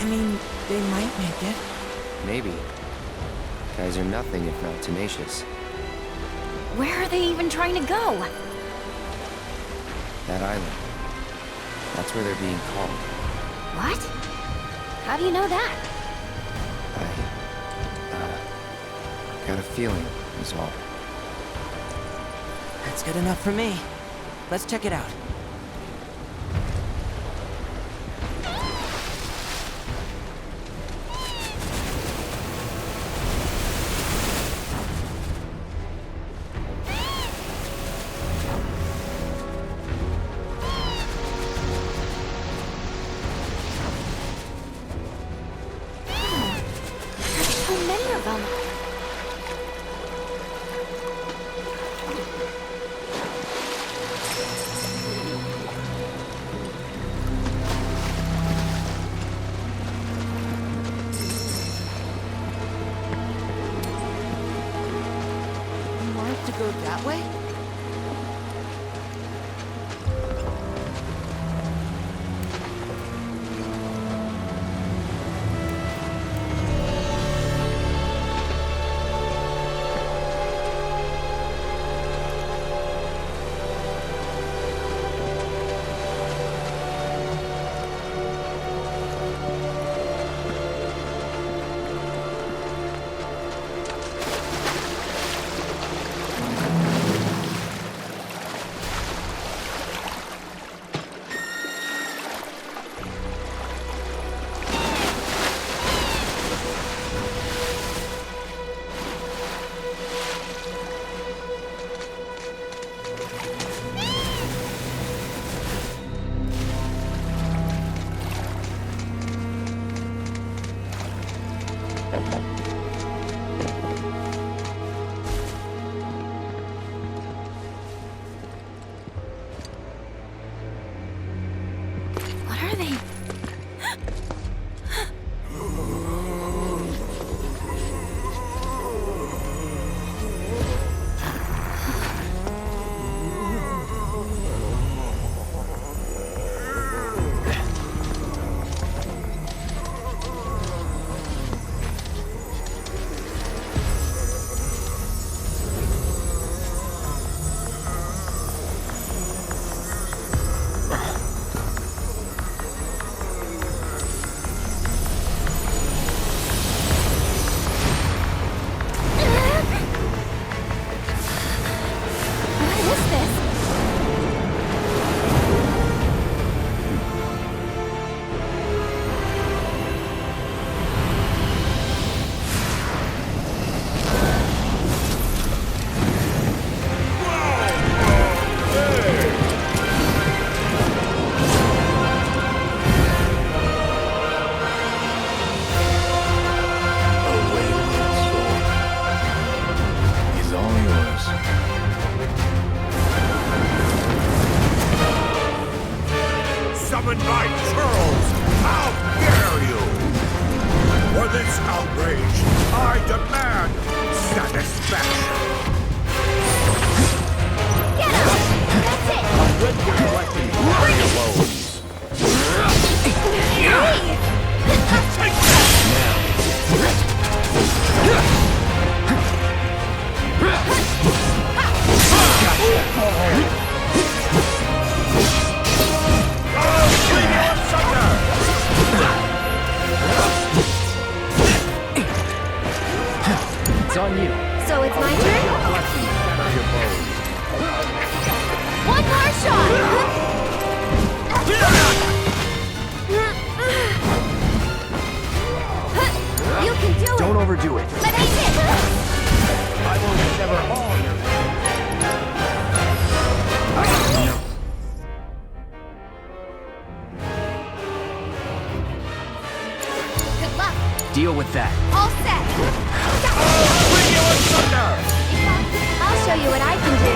I mean, they might make it. Maybe. Guys are nothing if not tenacious. Where are they even trying to go? That island. That's where they're being called. What? How do you know that? I got a feeling, is all. That's good enough for me. Let's check it out. So many of them. Mark to go that way? What are they? What is this? He's all yours. Summoned by Charles! How dare you! For this outrage, I demand satisfaction! Get him! That's it! Let your weapons lie alone! Hey! Take that! I'll clean you asunder! It's on you. So it's my turn? One more shot! You can do it! Don't overdo it. But I did! I will sever all your No. Good luck! Deal with that. All set! clean you asunder! I'll show you what I can do!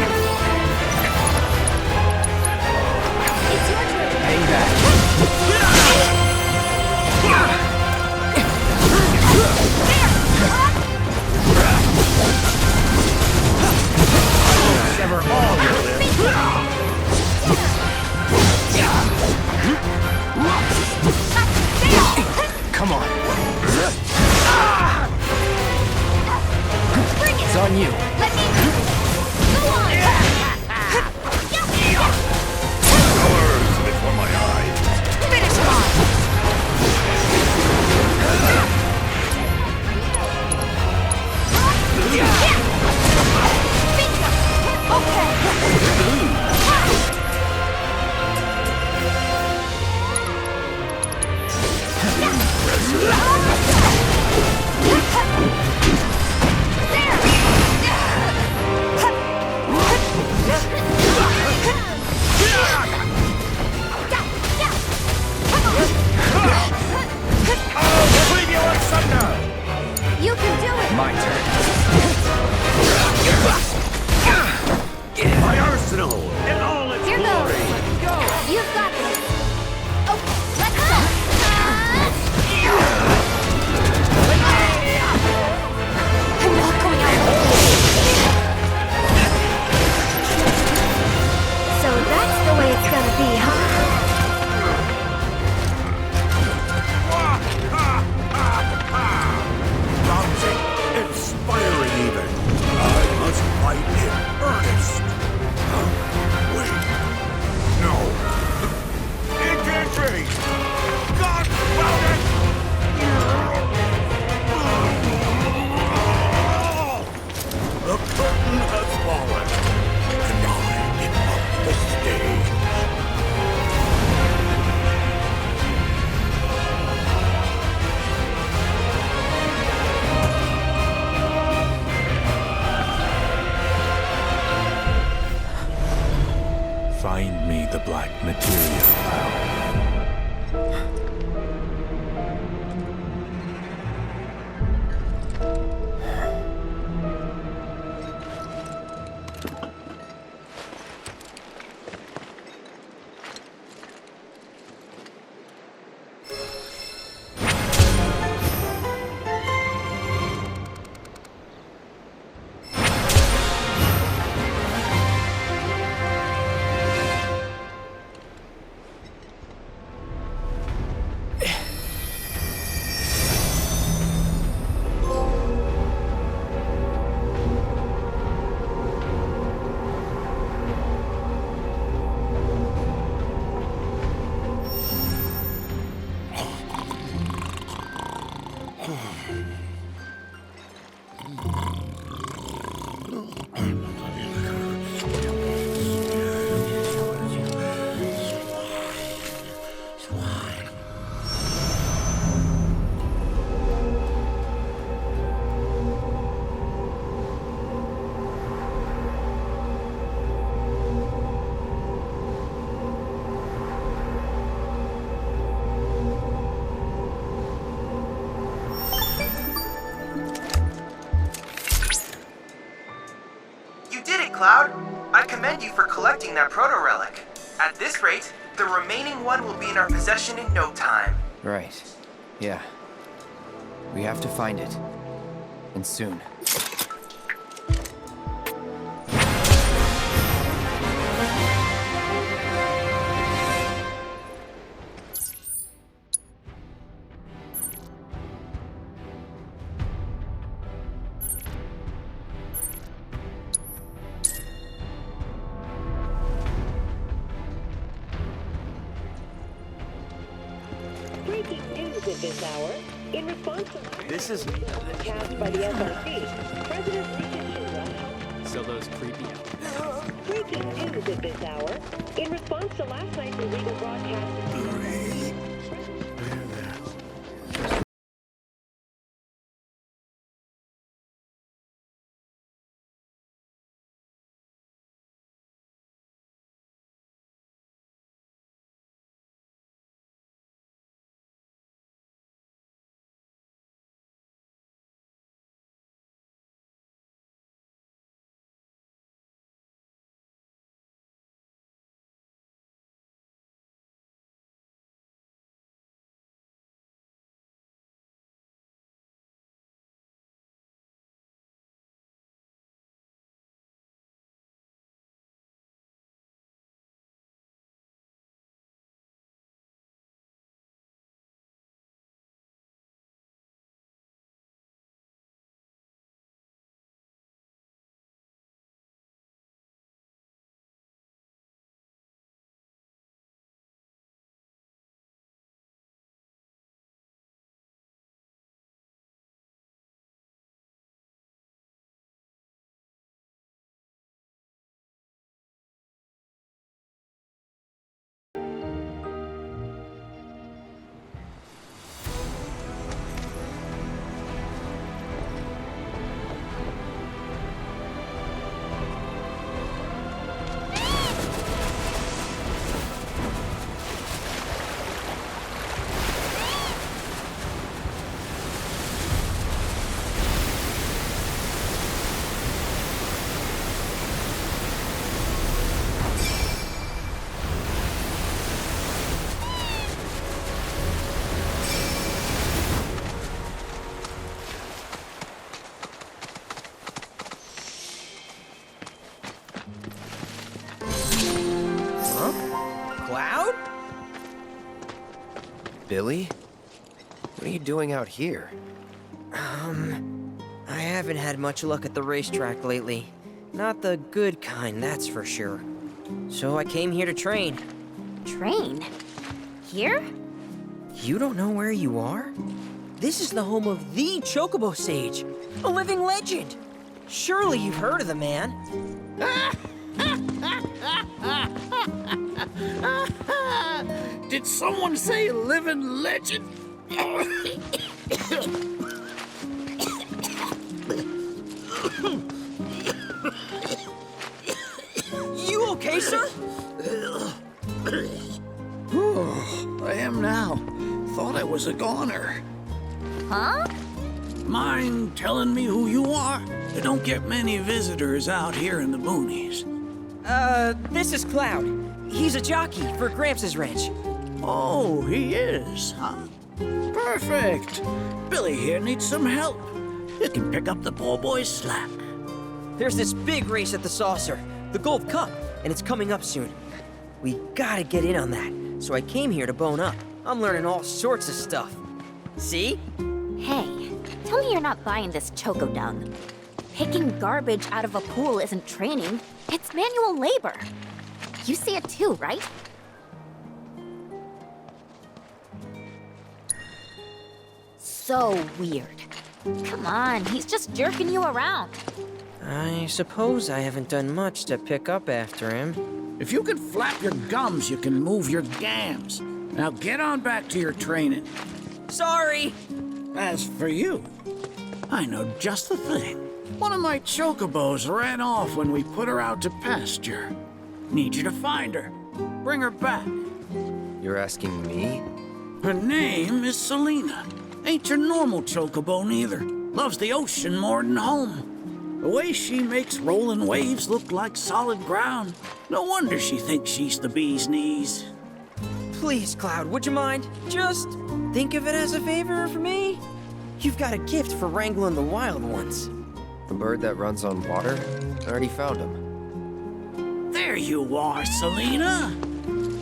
It's your turn! Hang back. Sever all your limbs! be, huh? Rousing, inspiring even. I must fight in earnest. Wait. No. It can't be. Confound it! The curtain has fallen, and I give up the stage. Find me the black material, pal. Cloud. I commend you for collecting that proto-relic. At this rate, the remaining one will be in our possession in no time. Right. Yeah. We have to find it. And soon. Breaking news at this hour. In response to This is... cast by the SRC, President Lincoln So those creepy. Breaking news at this hour. In response to last night's illegal broadcast. Cloud? Billy? What are you doing out here? I haven't had much luck at the racetrack lately. Not the good kind, that's for sure. So I came here to train. Train? Here? You don't know where you are? This is the home of the Chocobo Sage, a living legend. Surely you've heard of the man. Did someone say living legend? You okay, sir? I am now. Thought I was a goner. Huh? Mind telling me who you are? They don't get many visitors out here in the boonies. This is Cloud. He's a jockey for Gramps' ranch. Oh, he is, huh? Perfect. Billy here needs some help. You can pick up the poor boy's slack. There's this big race at the Saucer, the Gold Cup, and it's coming up soon. We gotta get in on that, so I came here to bone up. I'm learning all sorts of stuff. See? Hey, tell me you're not buying this choco dung. Picking garbage out of a pool isn't training, it's manual labor. You see it too, right? So weird. Come on, he's just jerking you around. I suppose I haven't done much to pick up after him. If you can flap your gums, you can move your gams. Now get on back to your training. Sorry! As for you, I know just the thing. One of my chocobos ran off when we put her out to pasture. Need you to find her. Bring her back. You're asking me? Her name is Selena. Ain't your normal chocobo neither. Loves the ocean more than home. The way she makes rolling waves look like solid ground. No wonder she thinks she's the bee's knees. Please, Cloud, would you mind? Just think of it as a favor for me. You've got a gift for wrangling the wild ones. The bird that runs on water? I already found him. There you are, Selena.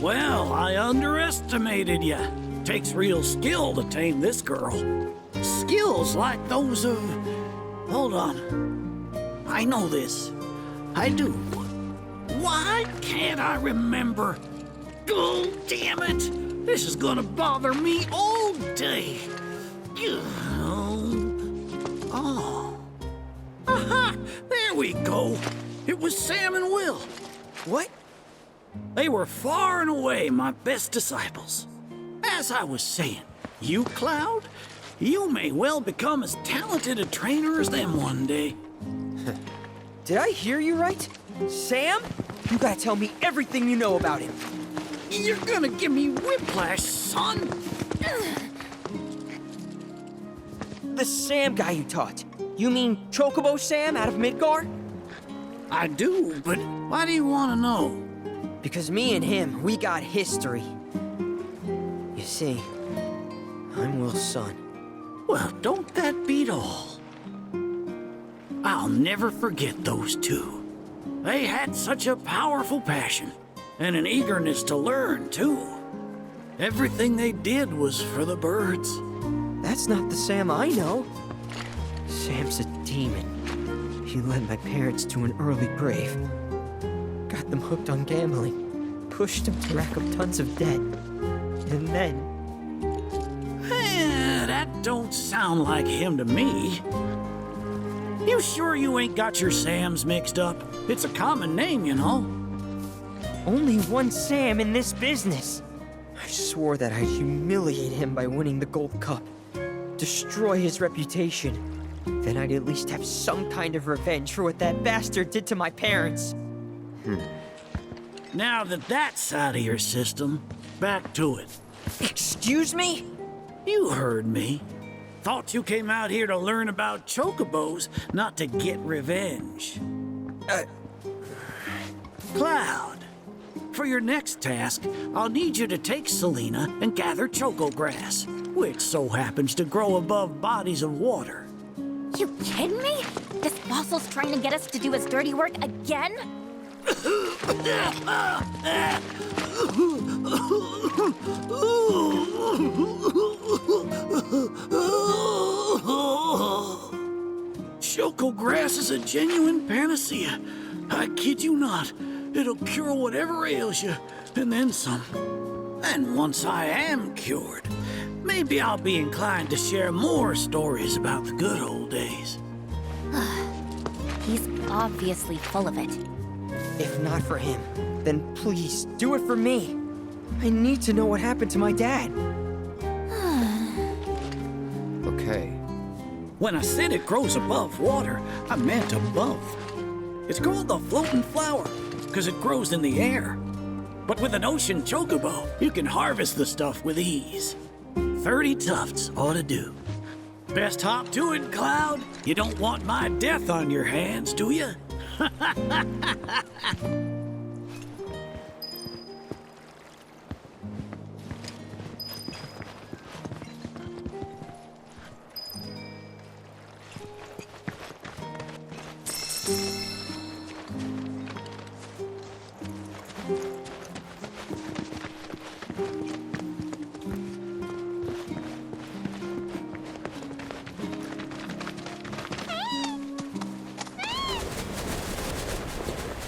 Well, I underestimated you. Takes real skill to tame this girl. Skills like those of... Hold on. I know this. I do. Why can't I remember? Oh, damn it! This is gonna bother me all day. Oh. Aha! There we go. It was Sam and Will. What? They were far and away my best disciples. As I was saying, you, Cloud, you may well become as talented a trainer as them one day. Did I hear you right? Sam? You gotta tell me everything you know about him. You're gonna give me whiplash, son. The Sam guy you taught. You mean Chocobo Sam out of Midgar? I do, but why do you want to know? Because me and him, we got history. You see, I'm Will's son. Well, don't that beat all? I'll never forget those two. They had such a powerful passion, and an eagerness to learn, too. Everything they did was for the birds. That's not the Sam I know. Sam's a demon. He led my parents to an early grave. Got them hooked on gambling. Pushed them to rack up tons of debt. And then... That don't sound like him to me. You sure you ain't got your Sams mixed up? It's a common name, you know. Only one Sam in this business. I swore that I'd humiliate him by winning the Gold Cup. Destroy his reputation. Then I'd at least have some kind of revenge for what that bastard did to my parents. Now that that's out of your system, back to it. Excuse me? You heard me. Thought you came out here to learn about chocobos, not to get revenge. Cloud, for your next task, I'll need you to take Selena and gather choco grass, which so happens to grow above bodies of water. You kidding me? This fossil's trying to get us to do his dirty work again? Choco grass is a genuine panacea. I kid you not. It'll cure whatever ails you, and then some. And once I am cured, maybe I'll be inclined to share more stories about the good old days. He's obviously full of it. If not for him, then please do it for me. I need to know what happened to my dad. Okay. When I said it grows above water, I meant above. It's called the floating flower, because it grows in the air. But with an ocean chocobo, you can harvest the stuff with ease. 30 tufts ought to do. Best hop to it, Cloud. You don't want my death on your hands, do you?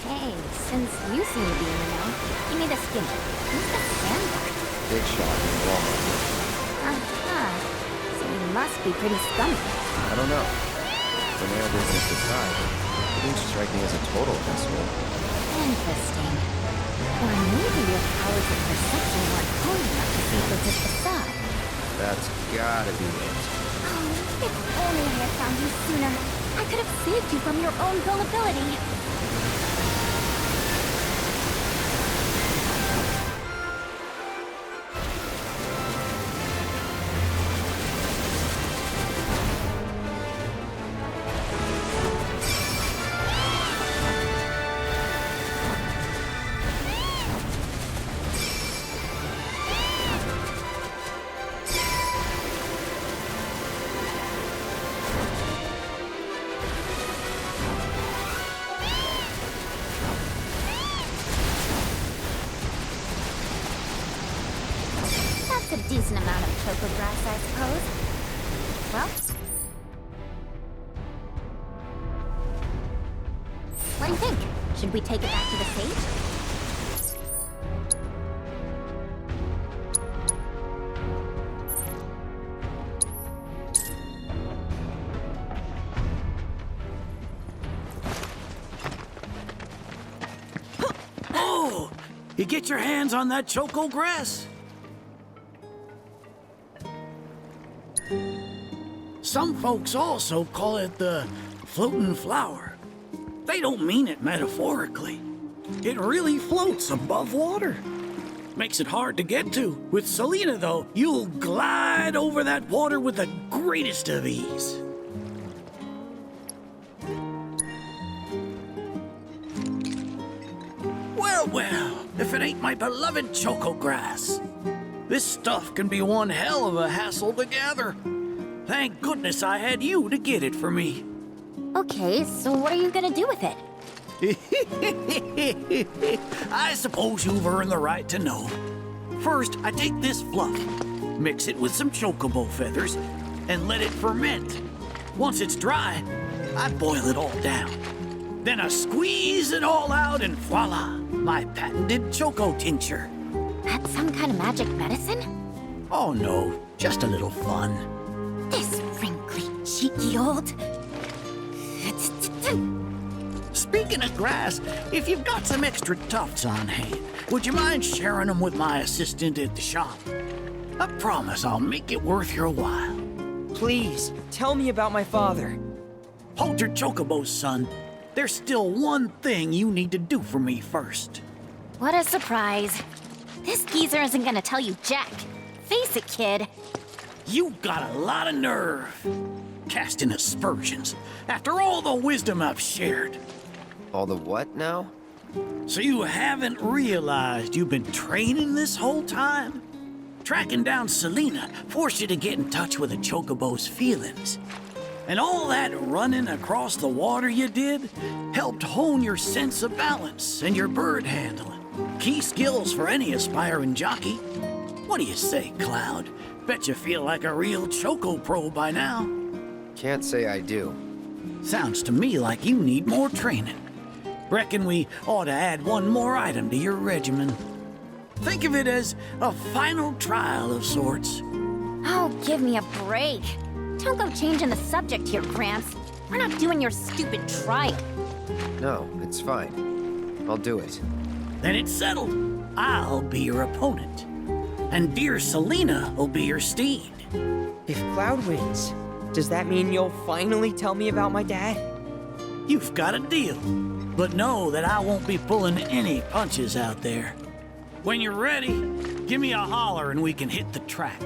Hey, since you seem to be in the know, give me the skin. Who's the sandbar? Big shot in Walmart. Uh-huh. So he must be pretty scummy. I don't know. From their business aside, it didn't strike me as a total asshole. Interesting. Or maybe your powers of perception weren't honed enough to see through his facade. That's gotta be it. Oh, if only I had found you sooner. I could have saved you from your own gullibility. That's a decent amount of choco grass, I suppose. Well, what do you think? Should we take it back to the stage? Oh! You get your hands on that choco grass? Some folks also call it the floating flower. They don't mean it metaphorically. It really floats above water. Makes it hard to get to. With Selena, though, you'll glide over that water with the greatest of ease. Well, well, if it ain't my beloved choco grass. This stuff can be one hell of a hassle to gather. Thank goodness I had you to get it for me. Okay, so what are you gonna do with it? I suppose you've earned the right to know. First, I take this fluff, mix it with some chocobo feathers, and let it ferment. Once it's dry, I boil it all down. Then I squeeze it all out and voila, my patented choco tincture. That's some kind of magic medicine? Oh no, just a little fun. This wrinkly, cheeky old... Speaking of grass, if you've got some extra tufts on hand, would you mind sharing them with my assistant at the shop? I promise I'll make it worth your while. Please, tell me about my father. Hold your chocobos, son. There's still one thing you need to do for me first. What a surprise. This geezer isn't gonna tell you jack. Face it, kid. You got a lot of nerve. Casting aspersions after all the wisdom I've shared. All the what now? So you haven't realized you've been training this whole time? Tracking down Selena forced you to get in touch with a chocobo's feelings. And all that running across the water you did helped hone your sense of balance and your bird handling. Key skills for any aspiring jockey. What do you say, Cloud? Bet you feel like a real Choco Pro by now. Can't say I do. Sounds to me like you need more training. Reckon we ought to add one more item to your regimen. Think of it as a final trial of sorts. Oh, give me a break. Don't go changing the subject here, Gramps. We're not doing your stupid trial. No, it's fine. I'll do it. Then it's settled. I'll be your opponent. And dear Selena will be your steed. If Cloud wins, does that mean you'll finally tell me about my dad? You've got a deal. But know that I won't be pulling any punches out there. When you're ready, give me a holler and we can hit the track.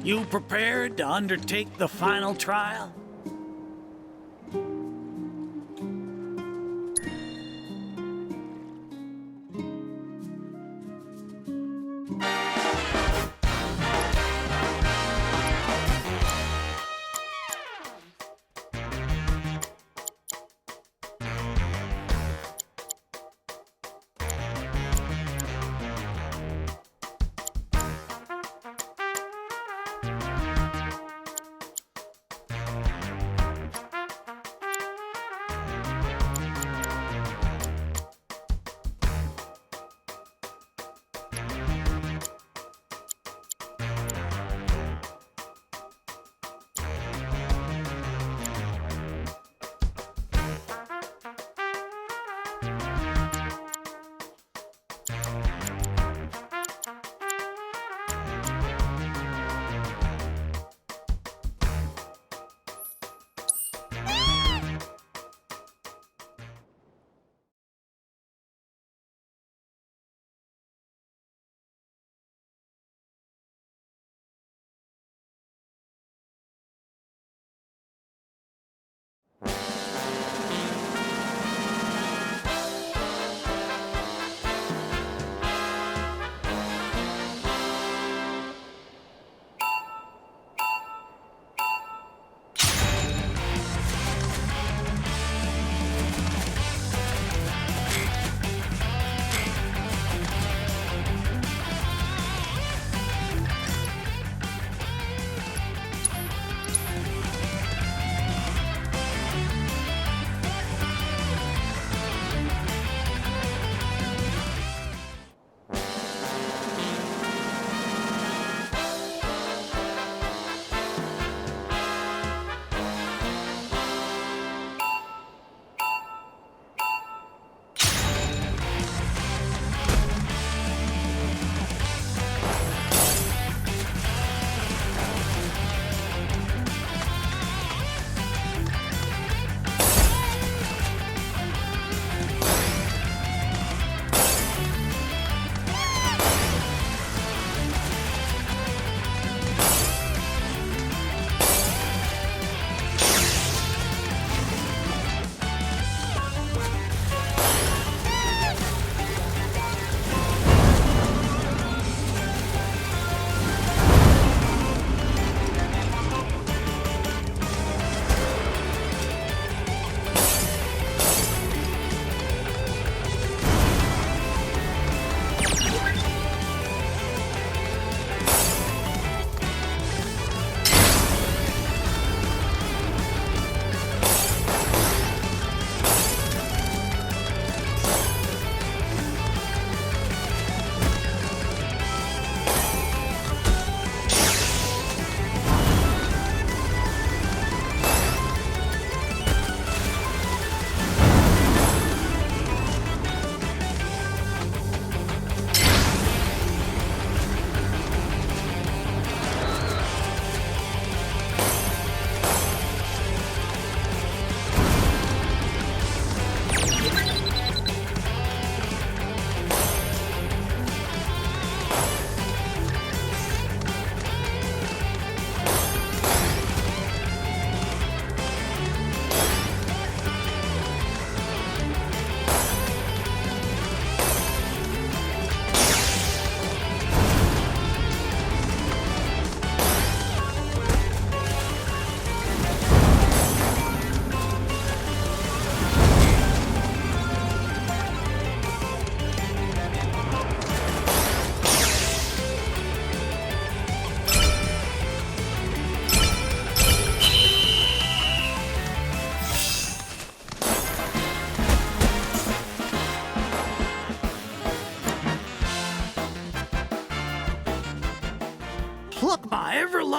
You prepared to undertake the final trial?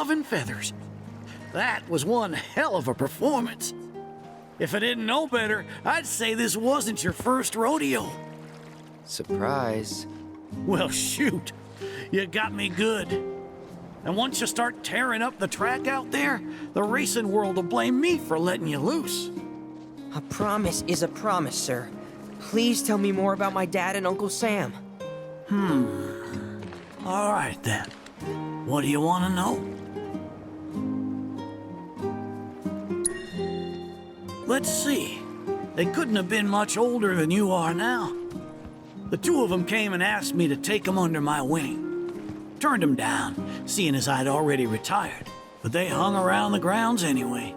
love and feathers. That was one hell of a performance. If I didn't know better, I'd say this wasn't your first rodeo. Surprise. Well, shoot. You got me good. And once you start tearing up the track out there, the racing world will blame me for letting you loose. A promise is a promise, sir. Please tell me more about my dad and Uncle Sam. All right, then. What do you want to know? Let's see. They couldn't have been much older than you are now. The two of them came and asked me to take them under my wing. Turned them down, seeing as I'd already retired, but they hung around the grounds anyway.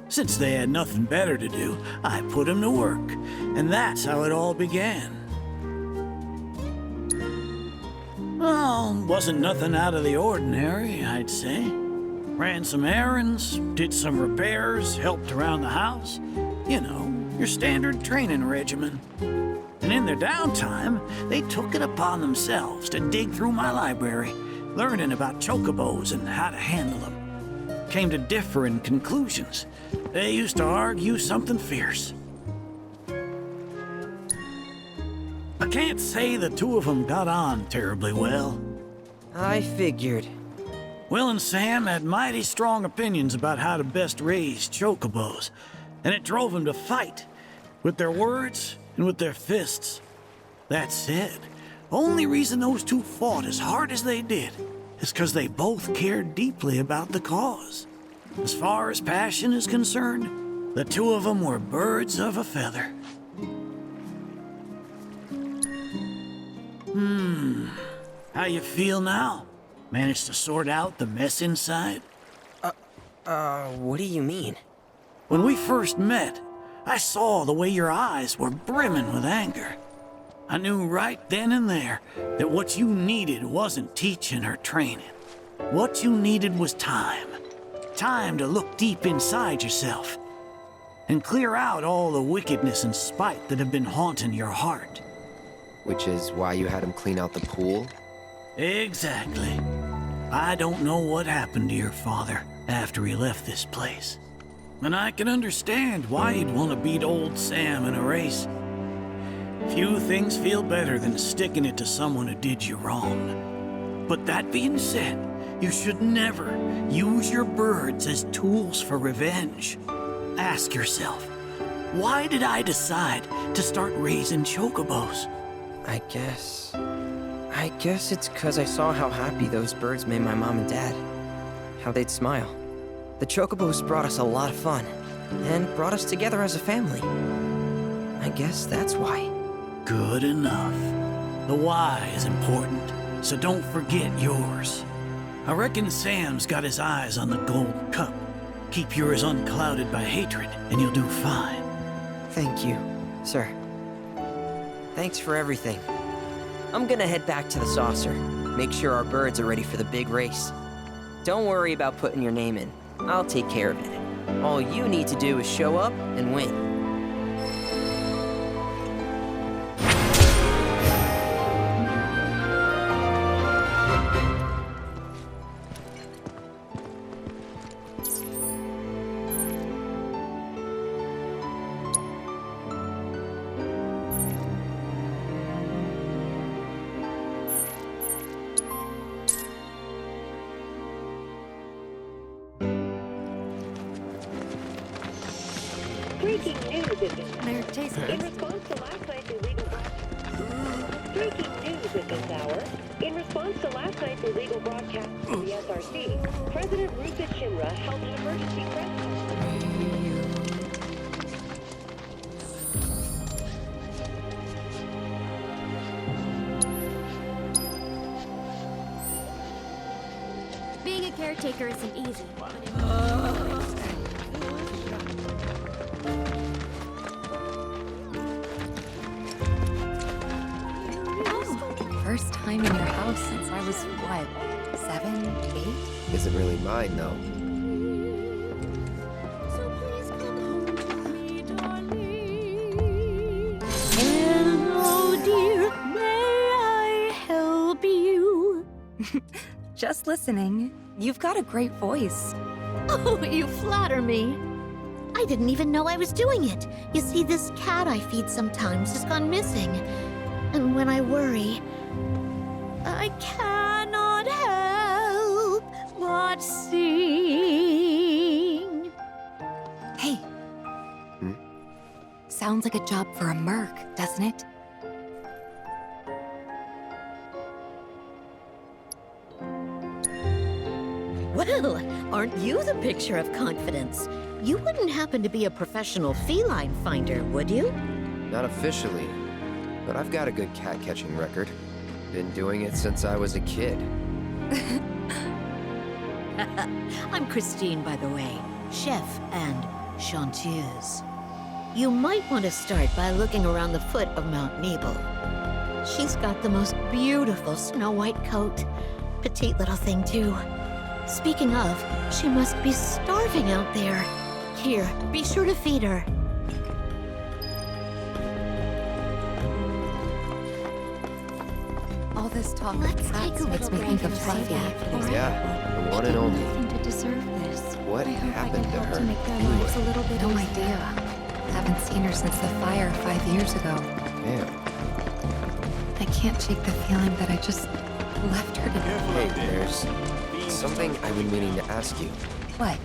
Since they had nothing better to do, I put them to work, and that's how it all began. Well, wasn't nothing out of the ordinary, I'd say. Ran some errands, did some repairs, helped around the house. You know, your standard training regimen. And in their downtime, they took it upon themselves to dig through my library, learning about chocobos and how to handle them. Came to differing conclusions. They used to argue something fierce. I can't say the two of them got on terribly well. I figured. Will and Sam had mighty strong opinions about how to best raise chocobos, and it drove them to fight, with their words and with their fists. That said, only reason those two fought as hard as they did is because they both cared deeply about the cause. As far as passion is concerned, the two of them were birds of a feather. How you feel now? Managed to sort out the mess inside? What do you mean? When we first met, I saw the way your eyes were brimming with anger. I knew right then and there that what you needed wasn't teaching or training. What you needed was time. Time to look deep inside yourself and clear out all the wickedness and spite that have been haunting your heart. Which is why you had him clean out the pool? Exactly. I don't know what happened to your father after he left this place. And I can understand why you'd want to beat old Sam in a race. Few things feel better than sticking it to someone who did you wrong. But that being said, you should never use your birds as tools for revenge. Ask yourself, why did I decide to start raising chocobos? I guess it's 'cause I saw how happy those birds made my mom and dad. How they'd smile. The chocobos brought us a lot of fun, and brought us together as a family. I guess that's why. Good enough. The why is important, so don't forget yours. I reckon Sam's got his eyes on the gold cup. Keep yours unclouded by hatred, and you'll do fine. Thank you, sir. Thanks for everything. I'm gonna head back to the saucer. Make sure our birds are ready for the big race. Don't worry about putting your name in. I'll take care of it. All you need to do is show up and win. Breaking news at this in response to last night's illegal breaking news at this hour. In response to last night's illegal broadcast from the SRC, President Rusa Shimra held an emergency press Being a caretaker isn't easy. First time in your house since I was, what, 7, 8? Isn't really mine, though. Hello, dear, may I help you? Just listening. You've got a great voice. Oh, you flatter me. I didn't even know I was doing it. You see, this cat I feed sometimes has gone missing. And when I worry, I cannot help but sing. Hey. Sounds like a job for a merc, doesn't it? Well, aren't you the picture of confidence? You wouldn't happen to be a professional feline finder, would you? Not officially, but I've got a good cat-catching record. Been doing it since I was a kid. I'm Christine, by the way, chef and chanteuse. You might want to start by looking around the foot of Mount Nebel. She's got the most beautiful snow-white coat. Petite little thing, too. Speaking of, she must be starving out there. Here, be sure to feed her. All this talk Let's of cats take a makes little me think break of and Fluffy. save that. Yeah, the one and only. Nothing to deserve this. What happened to her? Lives a little bit No easier. idea. Haven't seen her since the fire 5 years ago. Damn. I can't shake the feeling that I just left her to... Hey, there's something I've been meaning to ask you. What?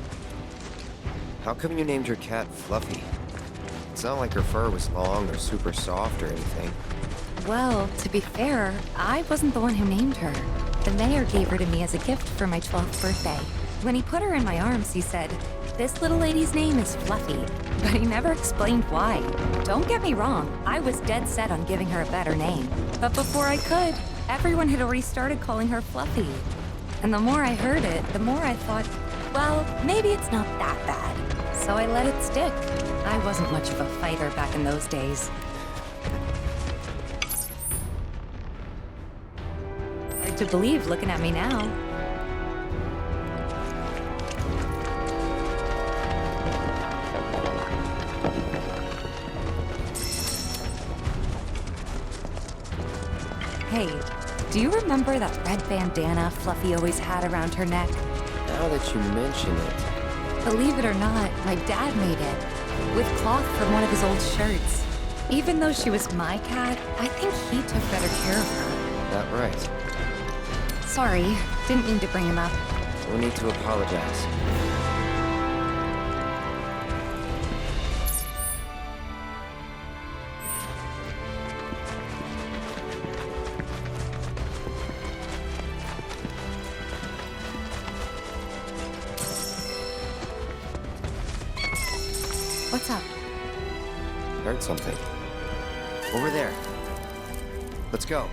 How come you named your cat Fluffy? It's not like her fur was long or super soft or anything. Well, to be fair, I wasn't the one who named her. The mayor gave her to me as a gift for my 12th birthday. When he put her in my arms, he said, "This little lady's name is Fluffy," but he never explained why. Don't get me wrong, I was dead set on giving her a better name. But before I could, everyone had already started calling her Fluffy. And the more I heard it, the more I thought, well, maybe it's not that bad. So I let it stick. I wasn't much of a fighter back in those days. Hard to believe looking at me now. Hey, do you remember that red bandana Fluffy always had around her neck? Now that you mention it. Believe it or not, my dad made it. With cloth from one of his old shirts. Even though she was my cat, I think he took better care of her. That right. Sorry, didn't mean to bring him up. No need to apologize. What's up? Heard something. Over there. Let's go.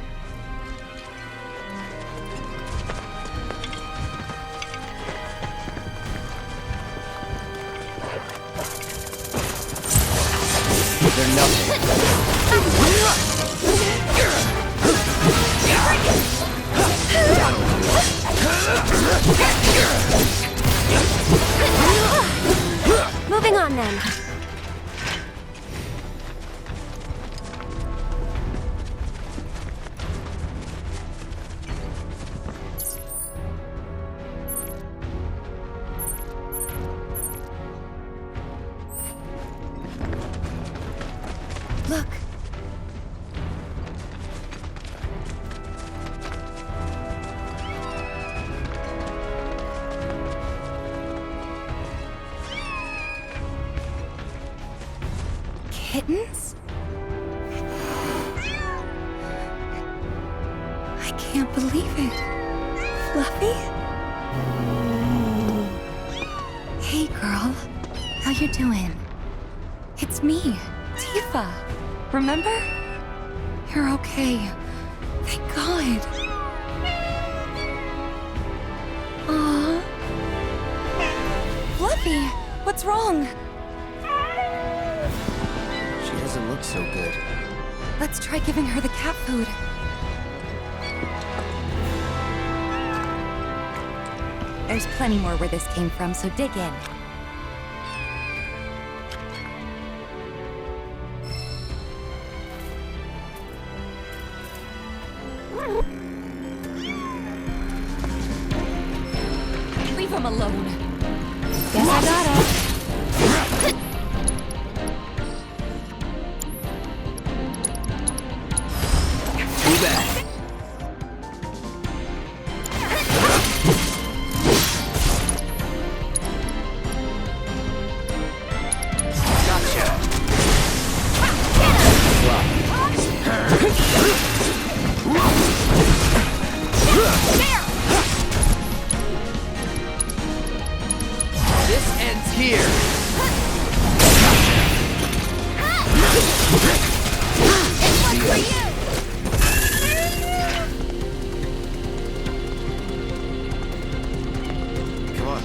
They're nothing. Moving on then. Look. Kittens? I can't believe it. Fluffy? Hey, girl. How you doing? It's me, Tifa. Remember? You're okay. Thank God. Aww. Fluffy, what's wrong? She doesn't look so good. Let's try giving her the cat food. There's plenty more where this came from, so dig in. alone. Guess I gotta. Too bad. This ends here. It's one for you! Come on.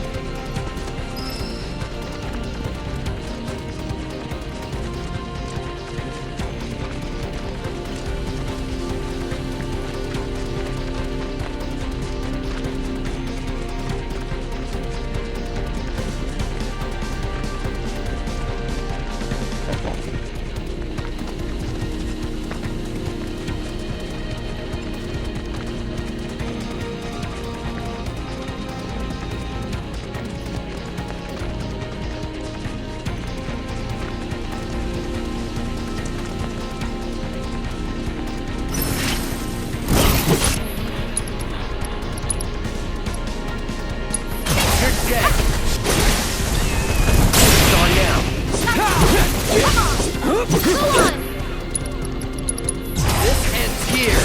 This ends here.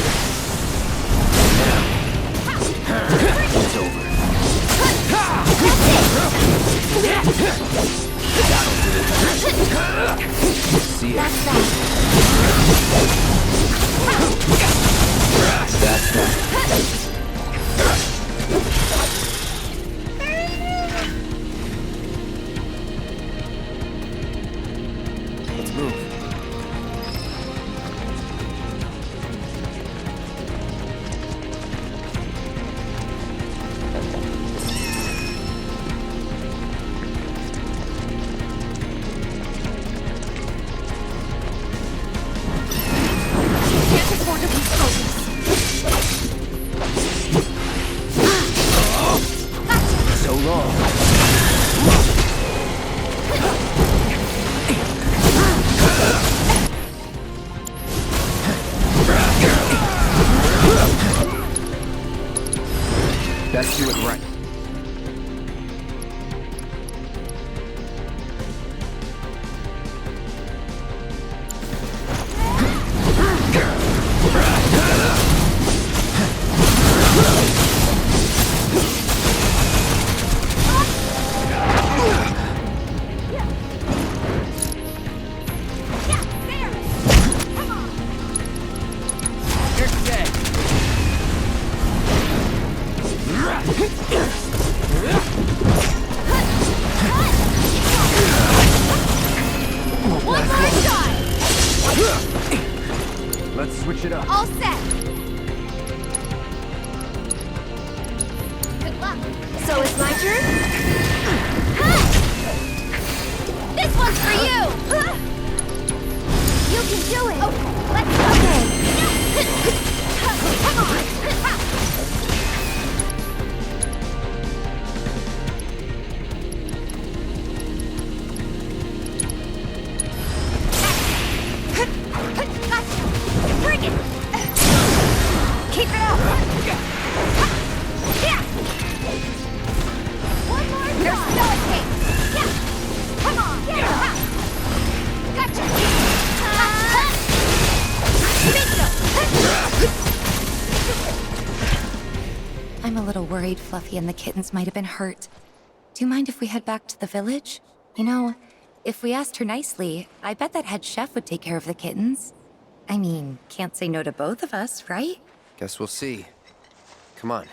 It's over. That'll do. See ya. That's that. Let's move. Can't afford to lose focus. So long. Best do it right. You're dead. One more shot! Let's switch it up. All set! Good luck. So it's my turn? This one's for you! You can do it! Okay, let's go! Come on! Bring it! Keep it up! Yeah! One more shot! There's no escape! Yeah! Come on! Yeah! Gotcha! Bingo! I'm a little worried Fluffy and the kittens might have been hurt. Do you mind if we head back to the village? You know, if we asked her nicely, I bet that head chef would take care of the kittens. I mean, can't say no to both of us, right? Guess we'll see. Come on.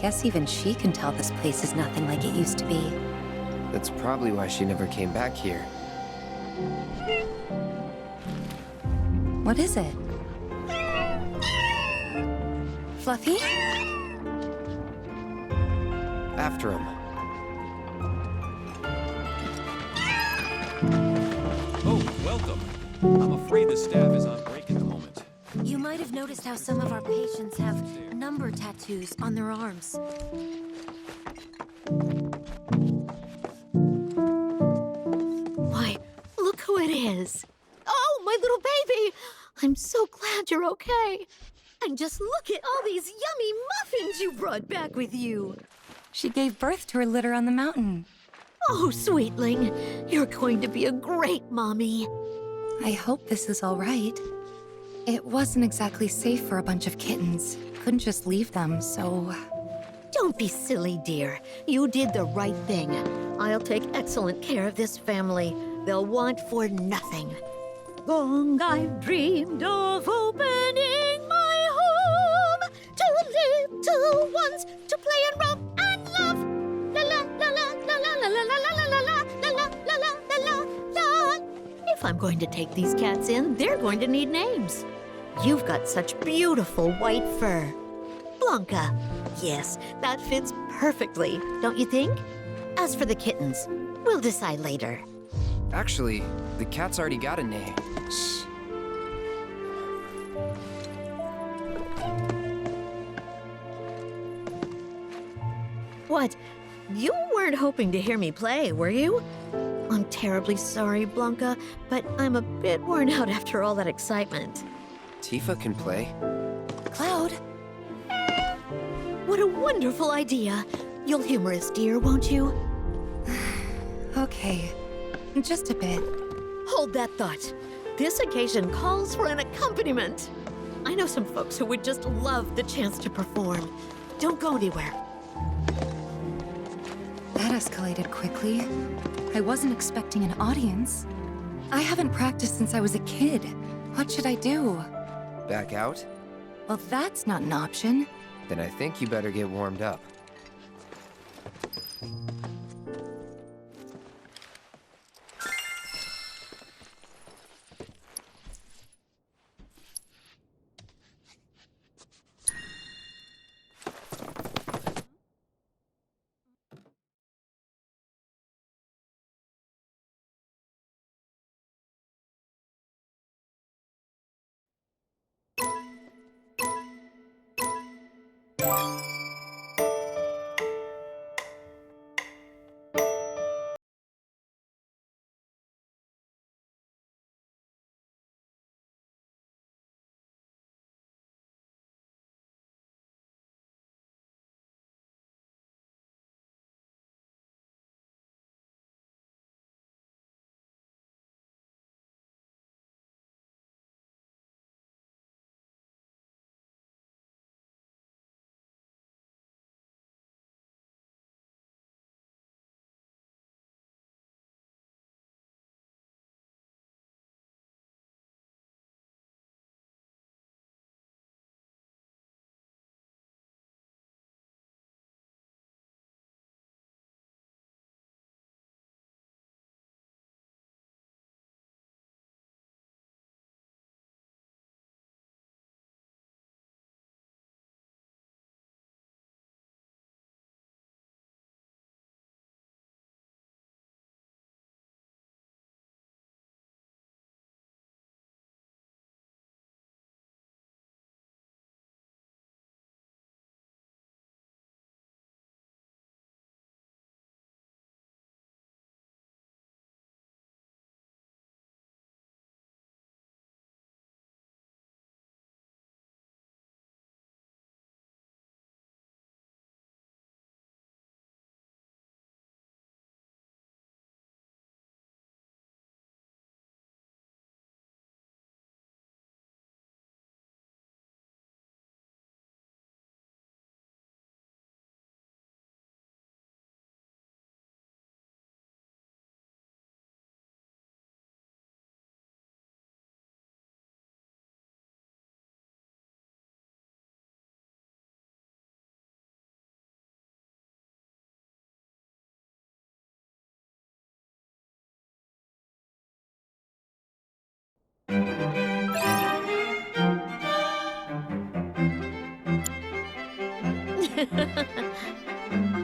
guess even she can tell this place is nothing like it used to be. That's probably why she never came back here. What is it? Fluffy? After him. Oh, welcome. I'm afraid the staff is on break at the moment. You might have noticed how some of our patients have number tattoos on their arms. Why, look who it is. Oh, my little baby! I'm so glad you're okay. And just look at all these yummy muffins you brought back with you. She gave birth to her litter on the mountain. Oh, sweetling, you're going to be a great mommy. I hope this is all right. It wasn't exactly safe for a bunch of kittens. Couldn't just leave them, so... Don't be silly, dear. You did the right thing. I'll take excellent care of this family. They'll want for nothing. Long I've dreamed of opening my home to little ones to play and romp and love. La la la la la la la la la la la la la la la la la. If I'm going to take these cats in, they're going to need names. You've got such beautiful white fur. Blanca. Yes, that fits perfectly, don't you think? As for the kittens, we'll decide later. Actually, the cat's already got a name. Shh. What? You weren't hoping to hear me play, were you? I'm terribly sorry, Blanca, but I'm a bit worn out after all that excitement. Tifa can play. Cloud? What a wonderful idea. You'll humor us, dear, won't you? Okay, just a bit. Hold that thought. This occasion calls for an accompaniment. I know some folks who would just love the chance to perform. Don't go anywhere. That escalated quickly. I wasn't expecting an audience. I haven't practiced since I was a kid. What should I do? Back out? Well, that's not an option. Then I think you better get warmed up.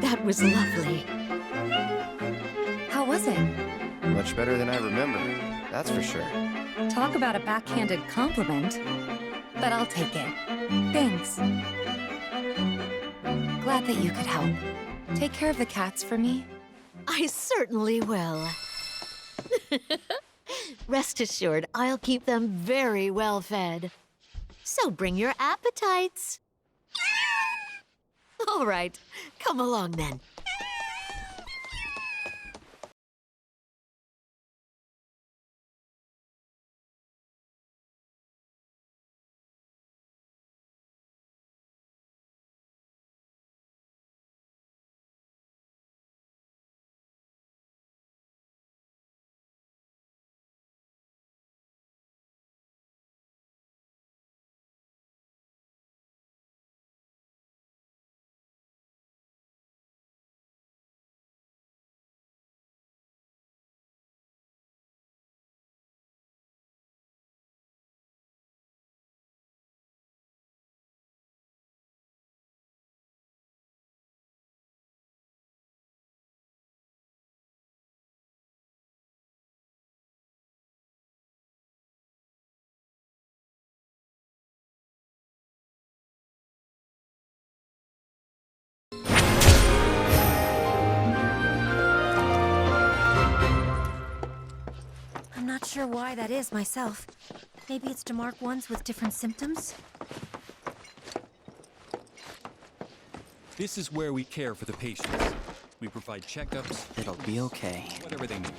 That was lovely. How was it? Much better than I remember, that's for sure. Talk about a backhanded compliment. But I'll take it. Thanks. Glad that you could help. Take care of the cats for me. I certainly will. Rest assured, I'll keep them very well fed. So bring your appetites. All right, come along then. I'm not sure why that is myself. Maybe it's to mark ones with different symptoms? This is where we care for the patients. We provide checkups. It'll be okay. Whatever they need.